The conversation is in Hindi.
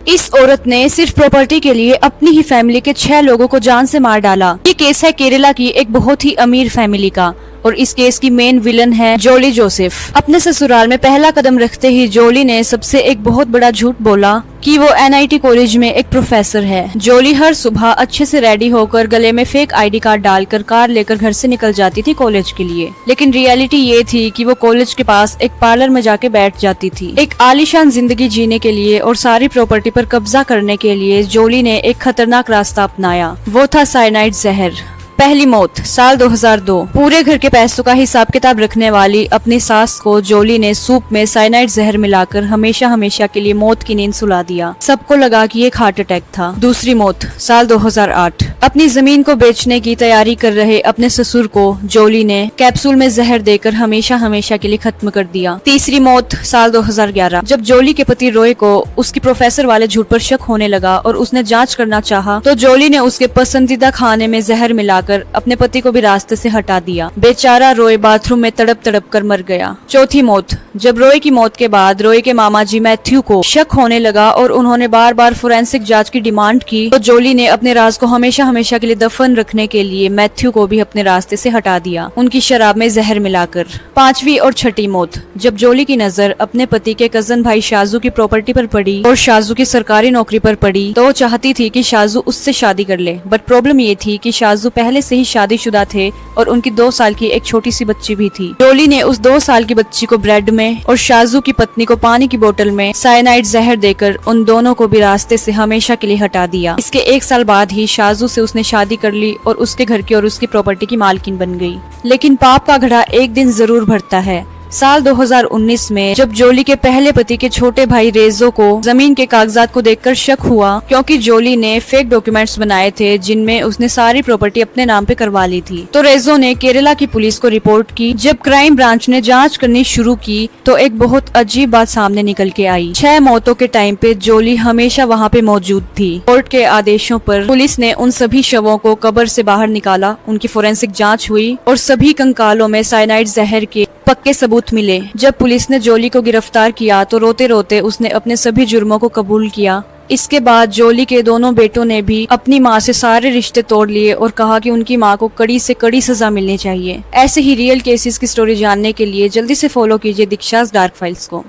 इस औरत ने सिर्फ प्रॉपर्टी के लिए अपनी ही फैमिली के 6 लोगों को जान से मार डाला। ये केस है केरला की एक बहुत ही अमीर फैमिली का और इस केस की मेन विलन है जोली जोसेफ। अपने ससुराल में पहला कदम रखते ही जोली ने सबसे एक बहुत बड़ा झूठ बोला कि वो NIT कॉलेज में एक प्रोफेसर है। जोली हर सुबह अच्छे से रेडी होकर गले में फेक ID कार्ड डालकर कार लेकर घर से निकल जाती थी कॉलेज के लिए, लेकिन रियलिटी ये थी कि वो कॉलेज के पास एक पार्लर में जाके बैठ जाती थी। एक आलीशान जिंदगी जीने के लिए और सारी प्रॉपर्टी पर कब्जा करने के लिए जोली ने एक खतरनाक रास्ता अपनाया, वो था साइनाइड जहर। पहली मौत साल 2002। पूरे घर के पैसों का हिसाब किताब रखने वाली अपनी सास को जोली ने सूप में साइनाइड जहर मिलाकर हमेशा हमेशा के लिए मौत की नींद सुला दिया। सबको लगा कि एक हार्ट अटैक था। दूसरी मौत साल 2008। अपनी जमीन को बेचने की तैयारी कर रहे अपने ससुर को जोली ने कैप्सूल में जहर देकर हमेशा हमेशा के लिए खत्म कर दिया। तीसरी मौत साल 2011। जब जोली के पति रॉय को उसकी प्रोफेसर वाले झूठ पर शक होने लगा और उसने जांच करना चाहा, तो जोली ने उसके पसंदीदा खाने में जहर मिलाकर अपने पति को भी रास्ते से हटा दिया। बेचारा रॉय बाथरूम में तड़प तड़प कर मर गया। चौथी मौत। जब रॉय की मौत के बाद रॉय के मामा जी मैथ्यू को शक होने लगा और उन्होंने बार बार फोरेंसिक जांच की डिमांड की, तो जोली ने अपने राज को हमेशा हमेशा के लिए दफन रखने के लिए मैथ्यू को भी अपने रास्ते से हटा दिया, उनकी शराब में जहर मिलाकर। पांचवी और छठी मौत। जब जोली की नजर अपने पति के कजन भाई शाजू की प्रॉपर्टी पर पड़ी और शाजू की सरकारी नौकरी पर पड़ी, तो वो चाहती थी कि शाजू उससे शादी कर ले, बट प्रॉब्लम ये थी कि शाजू पहले से ही शादीशुदा थे और उनकी 2 साल की एक छोटी सी बच्ची भी थी। जोली ने उस 2 साल की बच्ची को ब्रेड में और शाजू की पत्नी को पानी की बोतल में साइनाइड जहर देकर उन दोनों को भी रास्ते से हमेशा के लिए हटा दिया। इसके 1 साल बाद ही शाजू से उसने शादी कर ली और उसके घर की और उसकी प्रॉपर्टी की मालकिन बन गई। लेकिन पाप का घड़ा एक दिन जरूर भरता है। साल 2019 में जब जोली के पहले पति के छोटे भाई रेजो को जमीन के कागजात को देखकर शक हुआ, क्योंकि जोली ने फेक डॉक्यूमेंट्स बनाए थे जिनमें उसने सारी प्रॉपर्टी अपने नाम पे करवा ली थी, तो रेजो ने केरला की पुलिस को रिपोर्ट की। जब क्राइम ब्रांच ने जांच करनी शुरू की तो एक बहुत अजीब बात सामने निकल के आई। 6 मौतों के टाइम पे जोली हमेशा वहाँ पे मौजूद थी। कोर्ट के आदेशों पर पुलिस ने उन सभी शवों को कब्र से बाहर निकाला, उनकी फोरेंसिक जाँच हुई और सभी कंकालों में साइनाइड जहर के पक्के सबूत मिले। जब पुलिस ने जोली को गिरफ्तार किया तो रोते रोते उसने अपने सभी जुर्मों को कबूल किया। इसके बाद जोली के दोनों बेटों ने भी अपनी मां से सारे रिश्ते तोड़ लिए और कहा कि उनकी मां को कड़ी से कड़ी सजा मिलनी चाहिए। ऐसे ही रियल केसेस की स्टोरी जानने के लिए जल्दी से फॉलो कीजिए दीक्षास डार्क फाइल्स को।